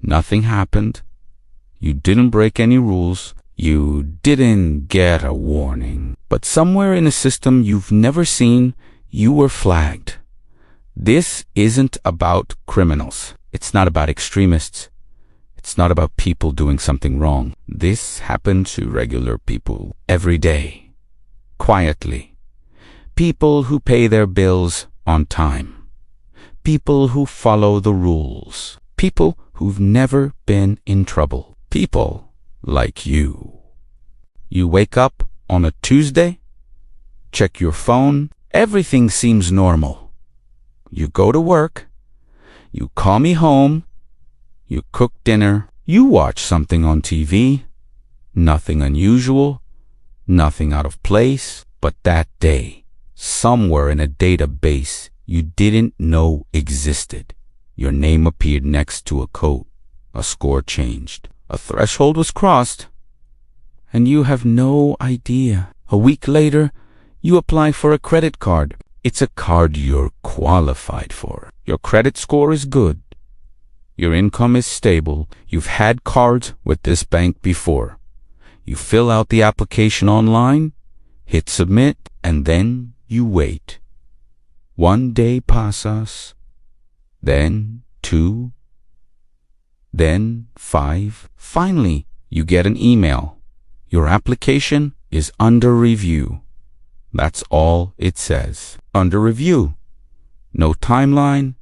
Nothing happened. You didn't break any rules. You didn't get a warning. But somewhere in a system you've never seen, you were flagged. This isn't about criminals. It's not about extremists. It's not about people doing something wrong. This happened to regular people every day, quietly. People who pay their bills on time. People who follow the rules. People who've never been in trouble. People like you. You wake up on a Tuesday, check your phone, everything seems normal. You go to work, you call me home, you cook dinner, you watch something on TV, nothing unusual, nothing out of place, but that day, somewhere in a database you didn't know existed, your name appeared next to a code, a score changed, a threshold was crossed, and you have no idea. A week later, you apply for a credit card. It's a card you're qualified for. Your credit score is good. Your income is stable. You've had cards with this bank before. You fill out the application online, hit submit, and then you wait. 1 day passes, then 2, then 5. Finally, you get an email. Your application is under review. That's all it says. Under review. No timeline,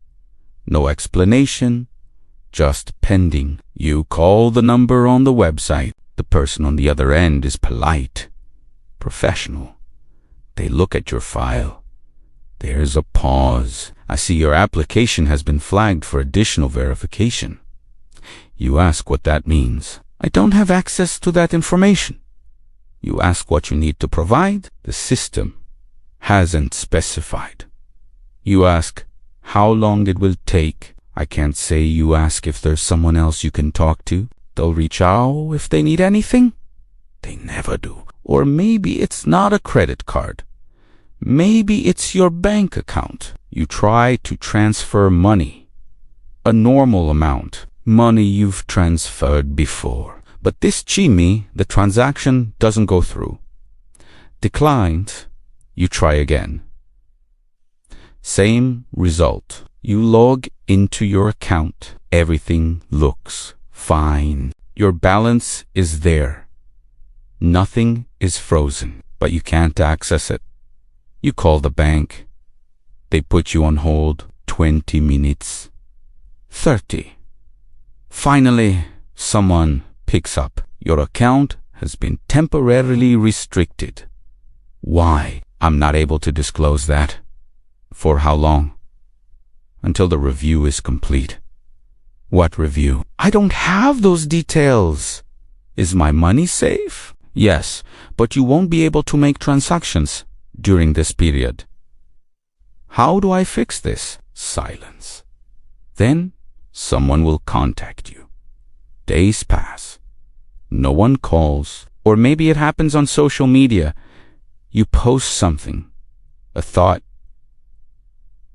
no explanation, just pending. You call the number on the website. The person on the other end is polite, professional. They look at your file. There's a pause. I see your application has been flagged for additional verification. You ask what that means. I don't have access to that information. You ask what you need to provide. The system hasn't specified. You ask how long it will take. I can't say. You ask if there's someone else you can talk to. They'll reach out if they need anything. They never do. Or maybe it's not a credit card. Maybe it's your bank account. You try to transfer money. A normal amount. Money you've transferred before. But this Chimi, the transaction doesn't go through. Declined. You try again. Same result. You log into your account. Everything looks fine. Your balance is there. Nothing is frozen, but you can't access it. You call the bank. They put you on hold. 20 minutes. 30. Finally, someone picks up. Your account has been temporarily restricted. Why? I'm not able to disclose that. For how long? Until the review is complete. What review? I don't have those details. Is my money safe? Yes, but you won't be able to make transactions during this period. How do I fix this? Silence. Then someone will contact you. Days pass. No one calls. Or maybe it happens on social media. You post something. A thought.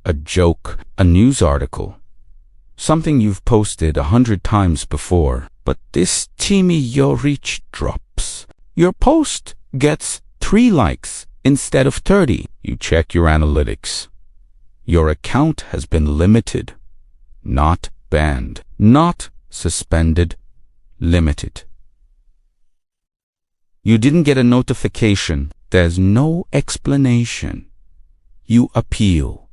A joke. A news article. Something you've posted 100 times before. But this Timi your reach drops. Your post gets 3 likes instead of 30. You check your analytics. Your account has been limited. Not banned. Not suspended. Limited. You didn't get a notification. There's no explanation. You appeal.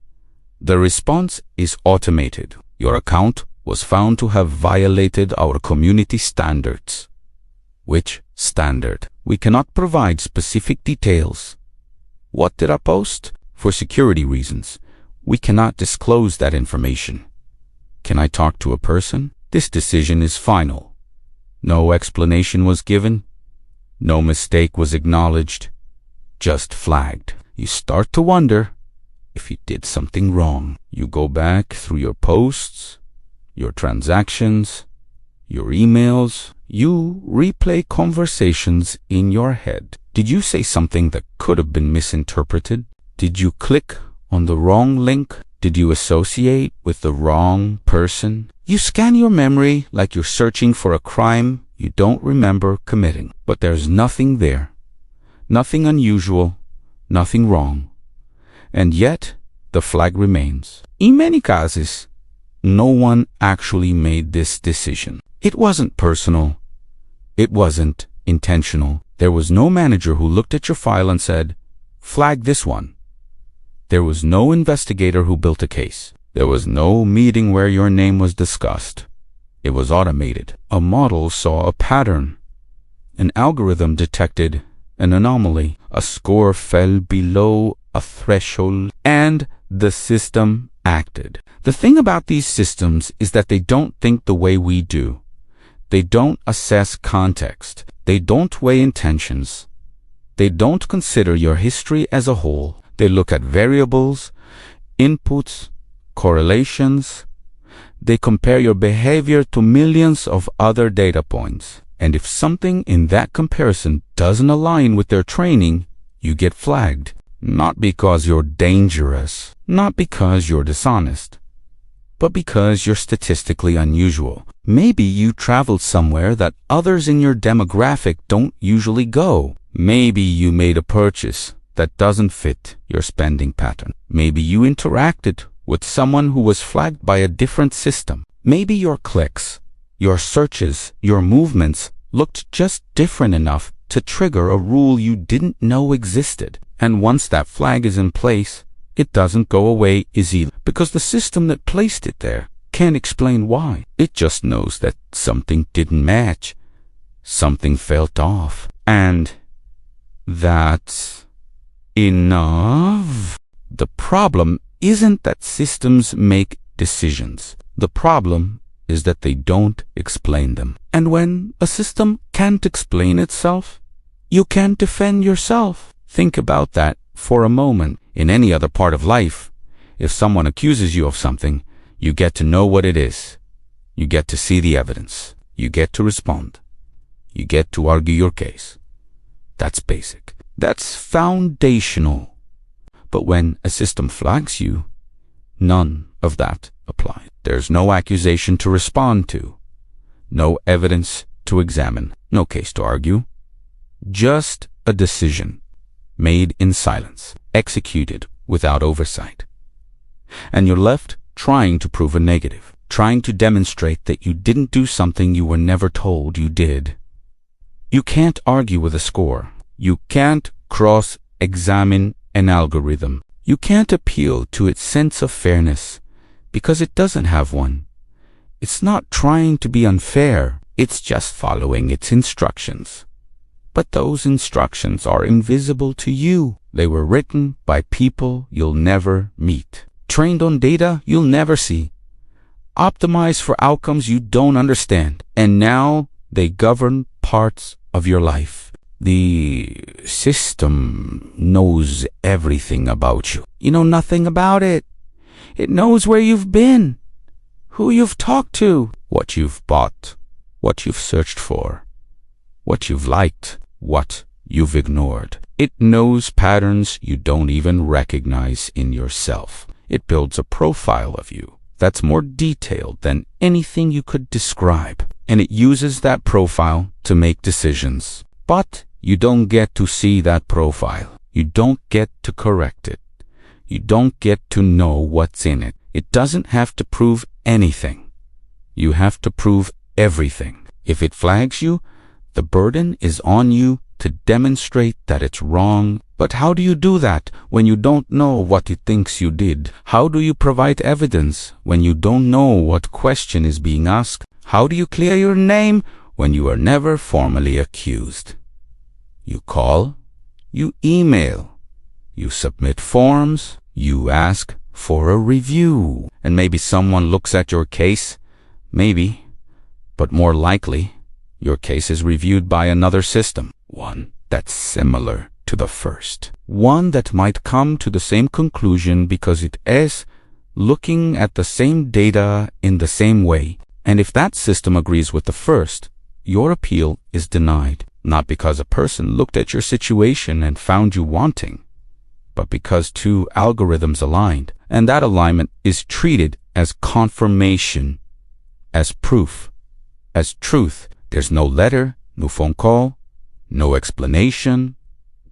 The response is automated. Your account was found to have violated our community standards. Which standard? We cannot provide specific details. What did I post? For security reasons, we cannot disclose that information. Can I talk to a person? This decision is final. No explanation was given. No mistake was acknowledged. Just flagged. You start to wonder if you did something wrong. You go back through your posts, your transactions, your emails. You replay conversations in your head. Did you say something that could have been misinterpreted? Did you click on the wrong link? Did you associate with the wrong person? You scan your memory like you're searching for a crime you don't remember committing. But there's nothing there. Nothing unusual, nothing wrong. And yet, the flag remains. In many cases, no one actually made this decision. It wasn't personal. It wasn't intentional. There was no manager who looked at your file and said, "Flag this one." There was no investigator who built a case. There was no meeting where your name was discussed. It was automated. A model saw a pattern. An algorithm detected an anomaly. A score fell below a threshold, and the system acted. The thing about these systems is that they don't think the way we do. They don't assess context. They don't weigh intentions. They don't consider your history as a whole. They look at variables, inputs, correlations. They compare your behavior to millions of other data points. And if something in that comparison doesn't align with their training, you get flagged. Not because you're dangerous, not because you're dishonest, but because you're statistically unusual. Maybe you traveled somewhere that others in your demographic don't usually go. Maybe you made a purchase that doesn't fit your spending pattern. Maybe you interacted with someone who was flagged by a different system. Maybe your clicks, your searches, your movements looked just different enough to trigger a rule you didn't know existed. And once that flag is in place, it doesn't go away easily, because the system that placed it there can't explain why. It just knows that something didn't match, something felt off, and that's enough. The problem isn't that systems make decisions. The problem is that they don't explain them. And when a system can't explain itself, you can't defend yourself. Think about that for a moment. In any other part of life, if someone accuses you of something, you get to know what it is. You get to see the evidence. You get to respond. You get to argue your case. That's basic. That's foundational. But when a system flags you, none of that applies. There's no accusation to respond to, no evidence to examine, no case to argue, just a decision made in silence, executed without oversight. And you're left trying to prove a negative, trying to demonstrate that you didn't do something you were never told you did. You can't argue with a score. You can't cross-examine an algorithm. You can't appeal to its sense of fairness, because it doesn't have one. It's not trying to be unfair. It's just following its instructions. But those instructions are invisible to you. They were written by people you'll never meet, trained on data you'll never see, optimized for outcomes you don't understand, and now they govern parts of your life. The system knows everything about you. You know nothing about it. It knows where you've been, who you've talked to, what you've bought, what you've searched for, what you've liked, what you've ignored. It knows patterns you don't even recognize in yourself. It builds a profile of you that's more detailed than anything you could describe, and it uses that profile to make decisions. But you don't get to see that profile. You don't get to correct it. You don't get to know what's in it. It doesn't have to prove anything. You have to prove everything. If it flags you, the burden is on you to demonstrate that it's wrong. But how do you do that when you don't know what it thinks you did? How do you provide evidence when you don't know what question is being asked? How do you clear your name when you are never formally accused? You call, you email, you submit forms, you ask for a review. And maybe someone looks at your case, maybe, but more likely, your case is reviewed by another system, one that's similar to the first, one that might come to the same conclusion because it is looking at the same data in the same way. And if that system agrees with the first, your appeal is denied, not because a person looked at your situation and found you wanting, but because two algorithms aligned, and that alignment is treated as confirmation as proof, as truth. There's no letter, no phone call, no explanation,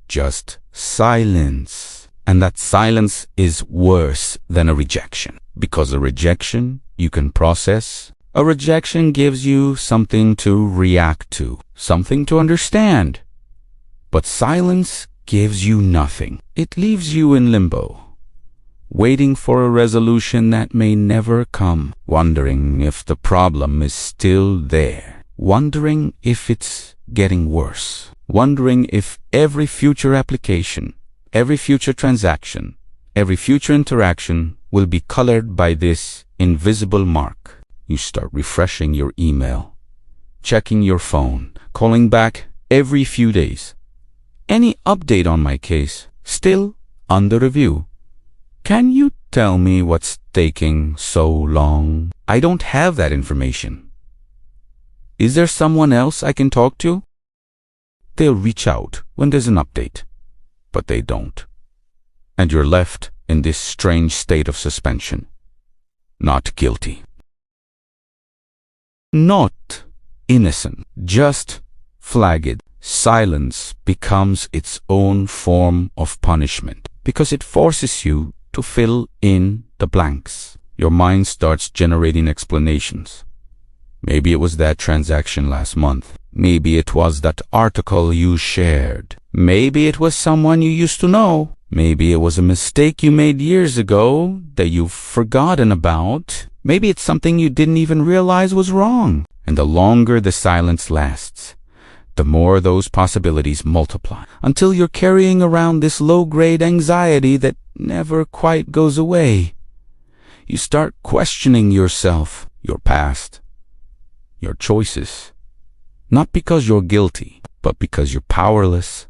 just silence. And that silence is worse than a rejection, because a rejection you can process. A rejection gives you something to react to, something to understand. But silence gives you nothing. It leaves you in limbo, waiting for a resolution that may never come, wondering if the problem is still there, wondering if it's getting worse, wondering if every future application, every future transaction, every future interaction will be colored by this invisible mark. You start refreshing your email, checking your phone, calling back every few days. Any update on my case? Still under review. Can you tell me what's taking so long? I don't have that information. Is there someone else I can talk to? They'll reach out when there's an update, but they don't. And you're left in this strange state of suspension. Not guilty. Not innocent. Just flagged. Silence becomes its own form of punishment because it forces you to fill in the blanks. Your mind starts generating explanations. Maybe it was that transaction last month. Maybe it was that article you shared. Maybe it was someone you used to know. Maybe it was a mistake you made years ago that you've forgotten about. Maybe it's something you didn't even realize was wrong. And the longer the silence lasts, the more those possibilities multiply, until you're carrying around this low-grade anxiety that never quite goes away. You start questioning yourself, your past, your choices, not because you're guilty, but because you're powerless.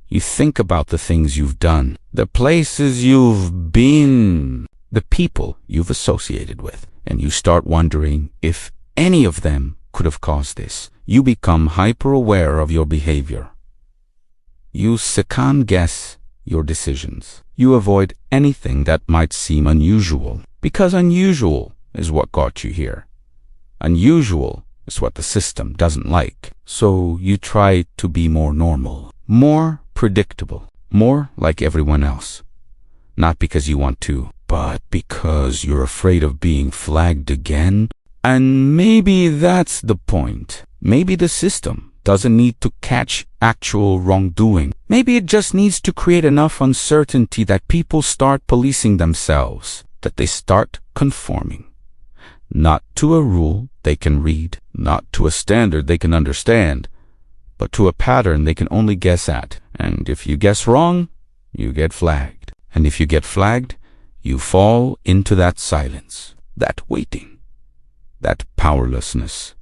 You think about the things you've done, the places you've been, the people you've associated with, and you start wondering if any of them could have caused this. You become hyper-aware of your behavior. You second-guess your decisions. You avoid anything that might seem unusual, because unusual is what got you here. Unusual is what the system doesn't like. So you try to be more normal, more predictable, more like everyone else. Not because you want to, but because you're afraid of being flagged again. And maybe that's the point. Maybe the system doesn't need to catch actual wrongdoing. Maybe it just needs to create enough uncertainty that people start policing themselves, that they start conforming. Not to a rule they can read, not to a standard they can understand, but to a pattern they can only guess at. And if you guess wrong, you get flagged. And if you get flagged, you fall into that silence, that waiting, that powerlessness.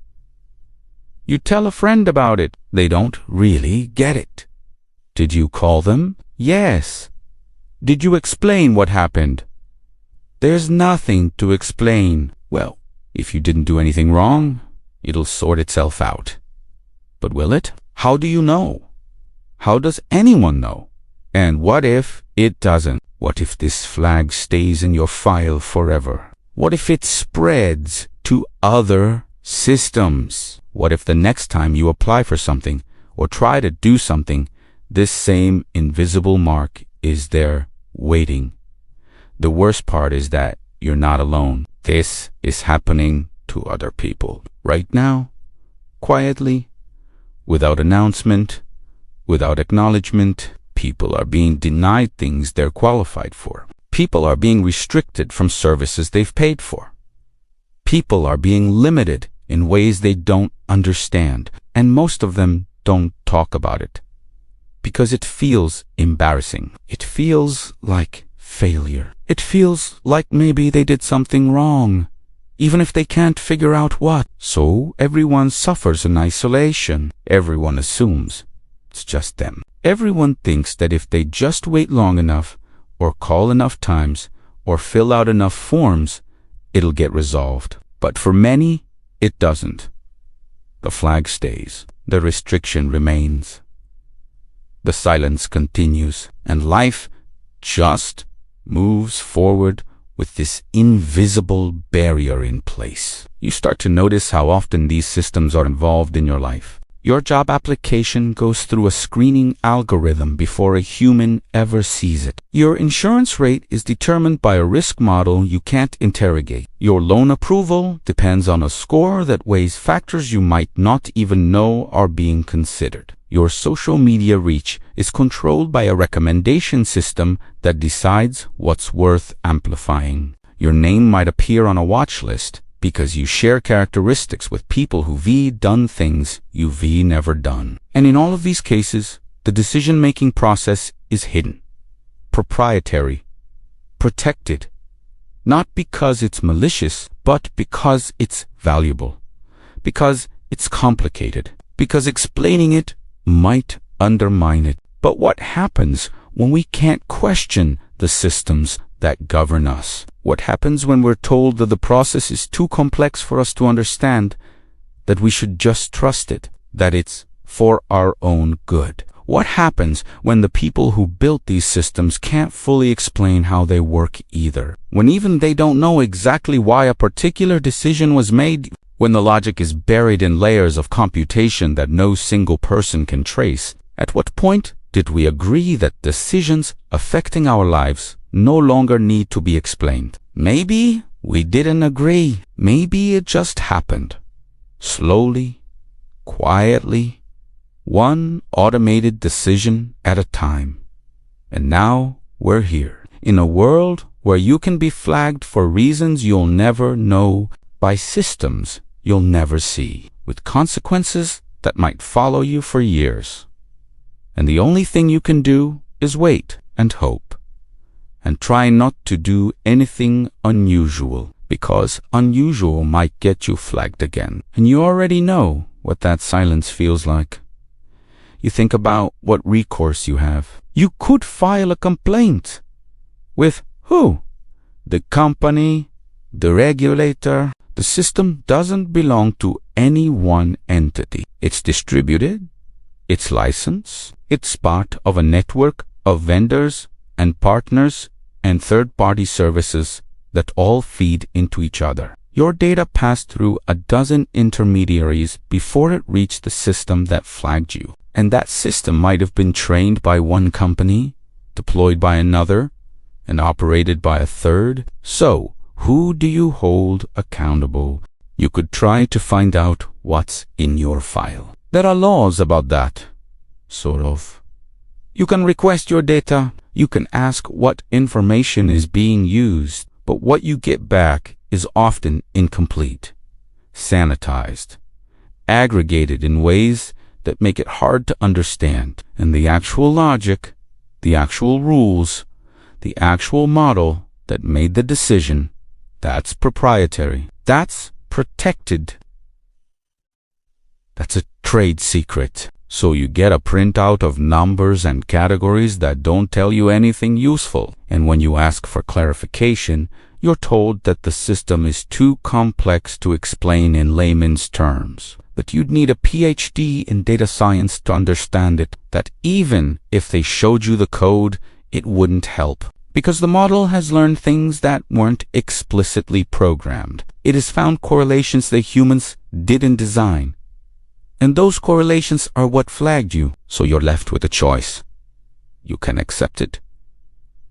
You tell a friend about it. They don't really get it. Did you call them? Yes. Did you explain what happened? There's nothing to explain. Well, if you didn't do anything wrong, it'll sort itself out. But will it? How do you know? How does anyone know? And what if it doesn't? What if this flag stays in your file forever? What if it spreads to other systems? What if the next time you apply for something or try to do something, this same invisible mark is there waiting? The worst part is that you're not alone. This is happening to other people right now, quietly, without announcement, without acknowledgement. People are being denied things they're qualified for. People are being restricted from services they've paid for. People are being limited in ways they don't understand, and most of them don't talk about it because it feels embarrassing. It feels like failure. It feels like maybe they did something wrong, even if they can't figure out what. So everyone suffers in isolation. Everyone assumes it's just them. Everyone thinks that if they just wait long enough, or call enough times, or fill out enough forms, it'll get resolved. But for many, it doesn't. The flag stays. The restriction remains. The silence continues, and life just moves forward with this invisible barrier in place. You start to notice how often these systems are involved in your life. Your job application goes through a screening algorithm before a human ever sees it. Your insurance rate is determined by a risk model you can't interrogate. Your loan approval depends on a score that weighs factors you might not even know are being considered. Your social media reach is controlled by a recommendation system that decides what's worth amplifying. Your name might appear on a watch list because you share characteristics with people who've done things you've never done. And in all of these cases, the decision-making process is hidden, proprietary, protected, not because it's malicious, but because it's valuable, because it's complicated, because explaining it might undermine it. But what happens when we can't question the systems that govern us? What happens when we're told that the process is too complex for us to understand, that we should just trust it, that it's for our own good? What happens when the people who built these systems can't fully explain how they work either? When even they don't know exactly why a particular decision was made? When the logic is buried in layers of computation that no single person can trace? At what point did we agree that decisions affecting our lives no longer need to be explained? Maybe we didn't agree. Maybe it just happened. Slowly, quietly, one automated decision at a time. And now we're here, in a world where you can be flagged for reasons you'll never know, by systems you'll never see, with consequences that might follow you for years. And the only thing you can do is wait and hope, and try not to do anything unusual, because unusual might get you flagged again. And you already know what that silence feels like. You think about what recourse you have. You could file a complaint. With who? The company, the regulator. The system doesn't belong to any one entity. It's distributed, it's licensed, it's part of a network of vendors and partners and third-party services that all feed into each other. Your data passed through a dozen intermediaries before it reached the system that flagged you. And that system might have been trained by one company, deployed by another, and operated by a third. So, who do you hold accountable? You could try to find out what's in your file. There are laws about that, sort of. You can request your data. You can ask what information is being used, but what you get back is often incomplete, sanitized, aggregated in ways that make it hard to understand. And the actual logic, the actual rules, the actual model that made the decision, that's proprietary. That's protected. That's a trade secret. So you get a printout of numbers and categories that don't tell you anything useful. And when you ask for clarification, you're told that the system is too complex to explain in layman's terms. But you'd need a PhD in data science to understand it, that even if they showed you the code, it wouldn't help. Because the model has learned things that weren't explicitly programmed. It has found correlations that humans didn't design. And those correlations are what flagged you. So you're left with a choice. You can accept it.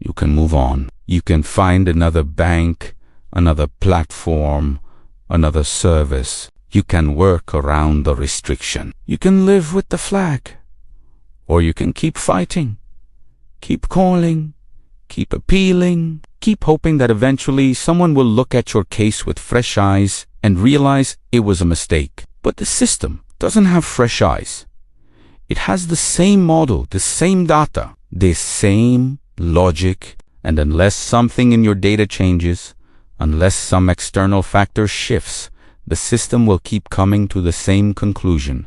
You can move on. You can find another bank, another platform, another service. You can work around the restriction. You can live with the flag. Or you can keep fighting. Keep calling. Keep appealing. Keep hoping that eventually someone will look at your case with fresh eyes and realize it was a mistake. But the system doesn't have fresh eyes. It has the same model, the same data, the same logic. And unless something in your data changes, unless some external factor shifts, the system will keep coming to the same conclusion.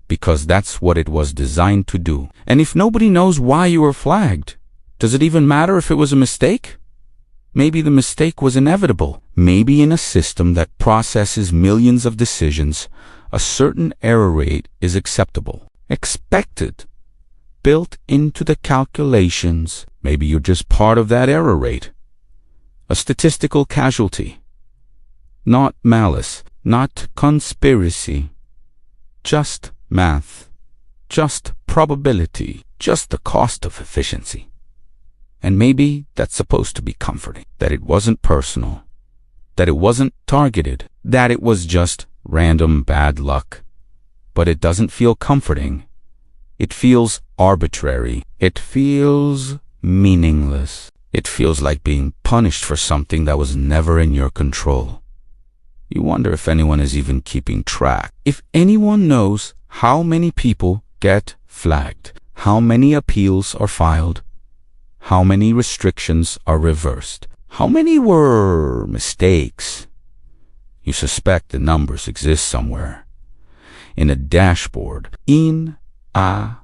Because that's what it was designed to do. And if nobody knows why you were flagged, does it even matter if it was a mistake? Maybe the mistake was inevitable. Maybe in a system that processes millions of decisions, a certain error rate is acceptable, expected, built into the calculations. Maybe you're just part of that error rate. a statistical casualty. Not malice, not conspiracy, just math, just probability, just the cost of efficiency. And maybe that's supposed to be comforting, that it wasn't personal, that it wasn't targeted, that it was just random bad luck. But it doesn't feel comforting. It feels arbitrary. It feels meaningless. It feels like being punished for something that was never in your control. You wonder if anyone is even keeping track. If anyone knows how many people get flagged, how many appeals are filed, how many restrictions are reversed, how many were mistakes. You suspect the numbers exist somewhere, in a dashboard, in a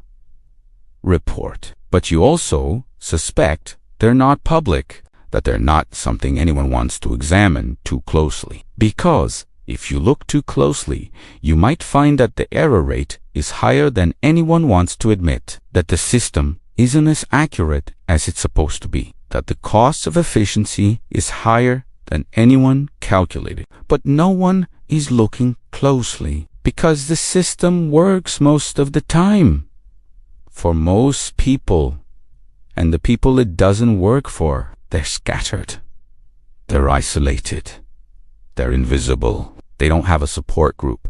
report. But you also suspect they're not public, that they're not something anyone wants to examine too closely. Because if you look too closely, you might find that the error rate is higher than anyone wants to admit, that the system isn't as accurate as it's supposed to be, that the cost of efficiency is higher than anyone calculated. But no one is looking closely because the system works most of the time for most people. And the people it doesn't work for, they're scattered. They're isolated. They're invisible. They don't have a support group.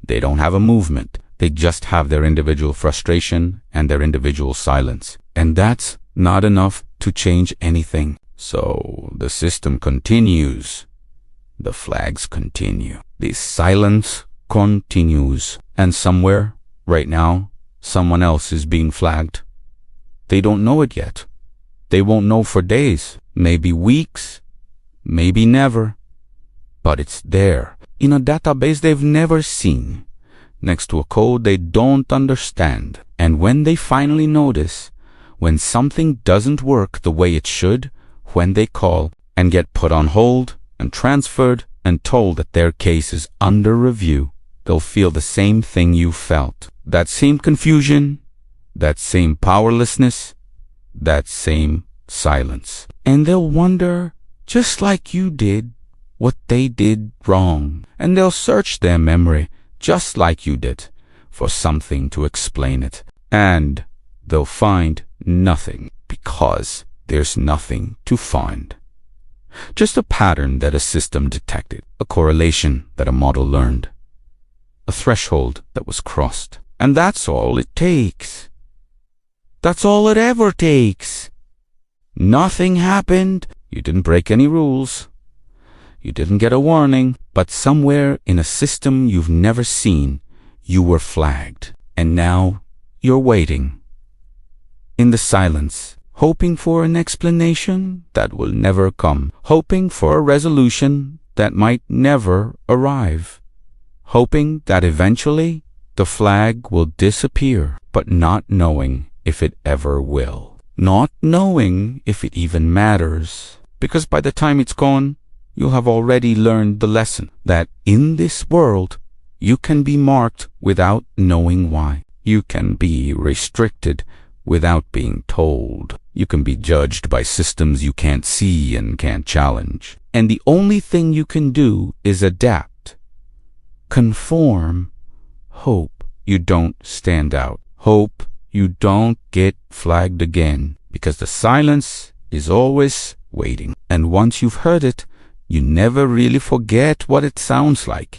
They don't have a movement. They just have their individual frustration and their individual silence. And that's not enough to change anything. So the system continues. The flags continue. The silence continues. And somewhere, right now, someone else is being flagged. They don't know it yet. They won't know for days, maybe weeks, maybe never. But it's there, in a database they've never seen, next to a code they don't understand. And when they finally notice, when something doesn't work the way it should, when they call and get put on hold and transferred and told that their case is under review, they'll feel the same thing you felt. That same confusion, that same powerlessness, that same silence. And they'll wonder, just like you did, what they did wrong. And they'll search their memory, just like you did, for something to explain it. And they'll find nothing, because there's nothing to find. Just a pattern that a system detected, a correlation that a model learned, a threshold that was crossed. And that's all it takes. That's all it ever takes. Nothing happened. You didn't break any rules. You didn't get a warning. But somewhere in a system you've never seen, you were flagged. And now you're waiting. In the silence, hoping for an explanation that will never come. Hoping for a resolution that might never arrive. Hoping that eventually the flag will disappear, but not knowing if it ever will. Not knowing if it even matters. Because by the time it's gone, you'll have already learned the lesson that in this world, you can be marked without knowing why. You can be restricted without being told. You can be judged by systems you can't see and can't challenge. And the only thing you can do is adapt, conform, hope you don't stand out, hope you don't get flagged again, because the silence is always waiting. And once you've heard it, you never really forget what it sounds like.